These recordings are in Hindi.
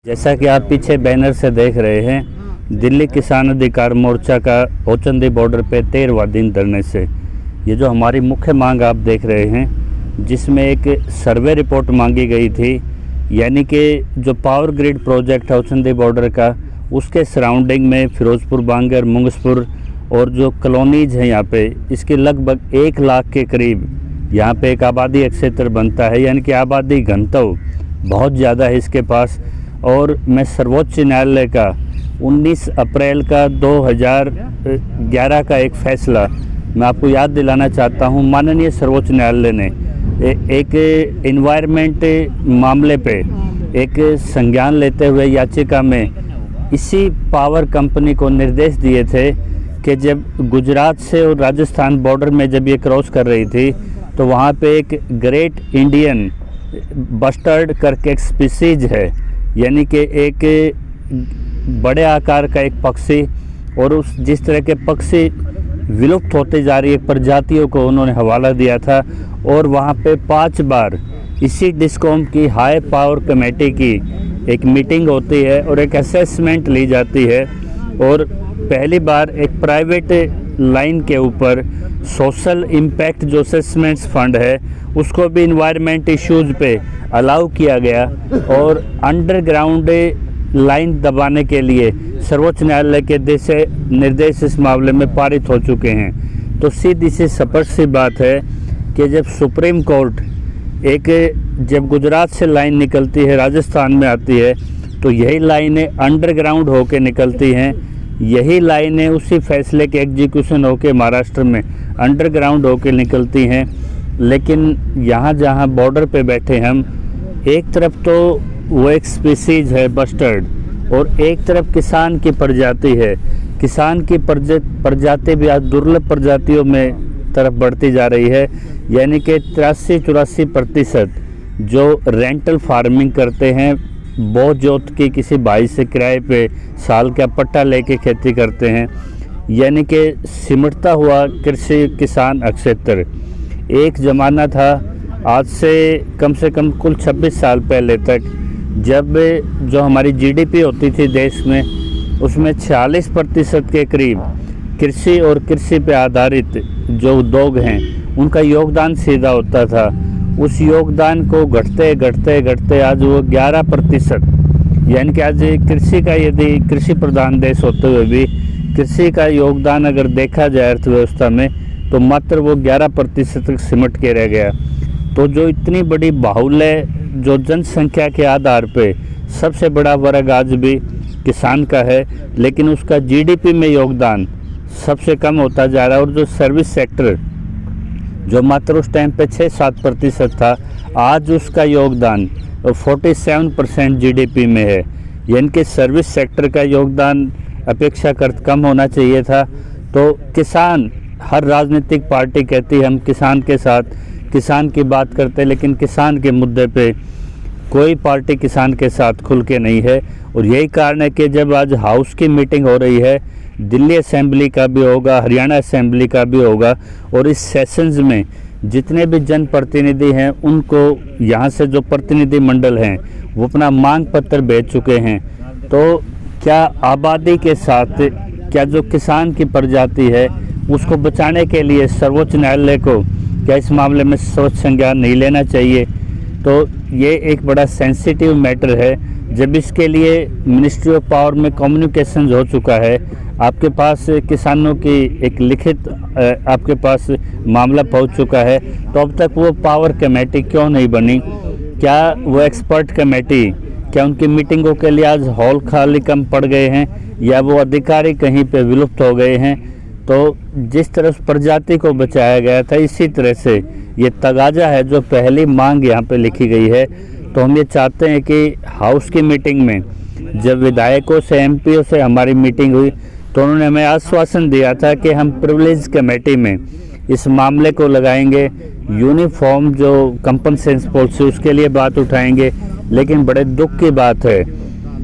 जैसा कि आप पीछे बैनर से देख रहे हैं, दिल्ली किसान अधिकार मोर्चा का औचंदी बॉर्डर पे 13वां दिन धरने से ये जो हमारी मुख्य मांग आप देख रहे हैं, जिसमें एक सर्वे रिपोर्ट मांगी गई थी, यानी कि जो पावर ग्रिड प्रोजेक्ट है औचंदी बॉर्डर का, उसके सराउंडिंग में फिरोजपुर, बांगर, मुंगसपुर और जो कॉलोनीज हैं यहाँ पे, इसके लगभग 1 लाख के करीब यहाँ पे एक आबादी क्षेत्र बनता है, यानी कि आबादी घनत्व बहुत ज़्यादा है इसके पास। और मैं सर्वोच्च न्यायालय का 19 अप्रैल का 2011 का एक फ़ैसला मैं आपको याद दिलाना चाहता हूं। माननीय सर्वोच्च न्यायालय ने एक एनवायरनमेंट मामले पे एक संज्ञान लेते हुए याचिका में इसी पावर कंपनी को निर्देश दिए थे कि जब गुजरात से और राजस्थान बॉर्डर में जब ये क्रॉस कर रही थी तो वहाँ पे एक ग्रेट इंडियन बस्टर्ड करके एक स्पीसीज है, यानी कि एक बड़े आकार का एक पक्षी, और उस जिस तरह के पक्षी विलुप्त होते जा रही है प्रजातियों को उन्होंने हवाला दिया था। और वहाँ पे 5 बार इसी डिस्कॉम की हाई पावर कमेटी की एक मीटिंग होती है और एक असेसमेंट ली जाती है। और पहली बार एक प्राइवेट लाइन के ऊपर सोशल इम्पैक्ट जो असेसमेंट्स फंड है उसको भी इन्वायरमेंट इश्यूज़ पे अलाउ किया गया। और अंडरग्राउंड लाइन दबाने के लिए सर्वोच्च न्यायालय के निर्देश इस मामले में पारित हो चुके हैं। तो सीधी सी स्पष्ट सी बात है कि जब सुप्रीम कोर्ट जब गुजरात से लाइन निकलती है, राजस्थान में आती है, तो यही लाइनें अंडरग्राउंड होके निकलती हैं, यही लाइनें उसी फैसले के एग्जीक्यूशन होके महाराष्ट्र में अंडरग्राउंड होके निकलती हैं। लेकिन यहाँ जहाँ बॉर्डर पे बैठे हम, एक तरफ तो वो एक स्पीसीज है बस्टर्ड, और एक तरफ किसान की प्रजाति है। किसान की प्रजाति भी आज दुर्लभ प्रजातियों में तरफ बढ़ती जा रही है, यानी कि 83-84% जो रेंटल फार्मिंग करते हैं, बहुत जोत की किसी भाई से किराए पे साल का पट्टा लेके खेती करते हैं, यानी कि सिमटता हुआ कृषि किसान क्षेत्र। एक ज़माना था आज से कम कुल 26 साल पहले तक, जब जो हमारी जीडीपी होती थी देश में, उसमें 46% के करीब कृषि और कृषि पे आधारित जो उद्योग हैं उनका योगदान सीधा होता था। उस योगदान को घटते घटते आज वो 11%, यानी कि आज कृषि का, यदि कृषि प्रधान देश होते हुए भी कृषि का योगदान अगर देखा जाए अर्थव्यवस्था में, तो मात्र वो 11% तक सिमट के रह गया। तो जो इतनी बड़ी बाहुल्य जो जनसंख्या के आधार पे सबसे बड़ा वर्ग आज भी किसान का है, लेकिन उसका जीडीपी में योगदान सबसे कम होता जा रहा है। और जो सर्विस सेक्टर जो मात्र उस टाइम पे 6-7% था, आज उसका योगदान 47% जीडीपी में है, यानी कि सर्विस सेक्टर का योगदान अपेक्षाकृत कम होना चाहिए था। तो किसान, हर राजनीतिक पार्टी कहती है हम किसान के साथ, किसान की बात करते, लेकिन किसान के मुद्दे पे कोई पार्टी किसान के साथ खुल के नहीं है। और यही कारण है कि जब आज हाउस की मीटिंग हो रही है, दिल्ली असेंबली का भी होगा, हरियाणा असेंबली का भी होगा, और इस सेशंस में जितने भी जनप्रतिनिधि हैं उनको यहाँ से जो प्रतिनिधि मंडल हैं वो अपना मांग पत्र भेज चुके हैं। तो क्या आबादी के साथ क्या जो किसान की प्रजाति है उसको बचाने के लिए सर्वोच्च न्यायालय को क्या इस मामले में सोच संज्ञान नहीं लेना चाहिए? तो ये एक बड़ा सेंसिटिव मैटर है। जब इसके लिए मिनिस्ट्री ऑफ पावर में कम्युनिकेशन हो चुका है, आपके पास किसानों की एक लिखित आपके पास मामला पहुंच चुका है, तो अब तक वो पावर कमेटी क्यों नहीं बनी? क्या वो एक्सपर्ट कमेटी, क्या उनकी मीटिंगों के लिए आज हॉल खाली कम पड़ गए हैं, या वो अधिकारी कहीं पे विलुप्त हो गए हैं? तो जिस तरह उस प्रजाति को बचाया गया था, इसी तरह से ये तगाजा है जो पहली मांग यहाँ पे लिखी गई है। तो हम ये चाहते हैं कि हाउस की मीटिंग में जब विधायकों से, एमपीओ से हमारी मीटिंग हुई, तो उन्होंने हमें आश्वासन दिया था कि हम प्रिविलेज कमेटी में इस मामले को लगाएंगे, यूनिफॉर्म जो कंपनसेशन पॉलिसी उसके लिए बात उठाएंगे। लेकिन बड़े दुख की बात है,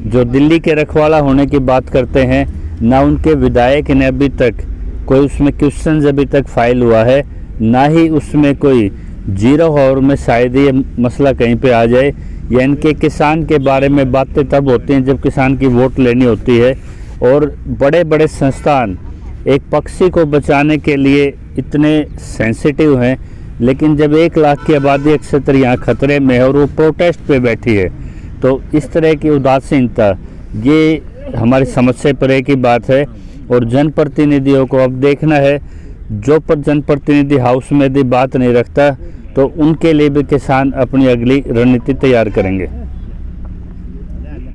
जो दिल्ली के रखवाला होने की बात करते हैं, ना उनके विधायक ने अभी तक कोई उसमें क्वेश्चन अभी तक फाइल हुआ है, ना ही उसमें कोई 0 आवर में शायद ये मसला कहीं पे आ जाए या इनके किसान के बारे में बातें तब होती हैं जब किसान की वोट लेनी होती है। और बड़े बड़े संस्थान एक पक्षी को बचाने के लिए इतने सेंसिटिव हैं, लेकिन जब 1 लाख की आबादी अक्सर यहाँ खतरे में है और वो प्रोटेस्ट पे बैठी है, तो इस तरह की उदासीनता ये हमारी समझ से परे की बात है। और जनप्रतिनिधियों को अब देखना है, जो पर जनप्रतिनिधि हाउस में यदि बात नहीं रखता तो उनके लिए भी किसान अपनी अगली रणनीति तैयार करेंगे।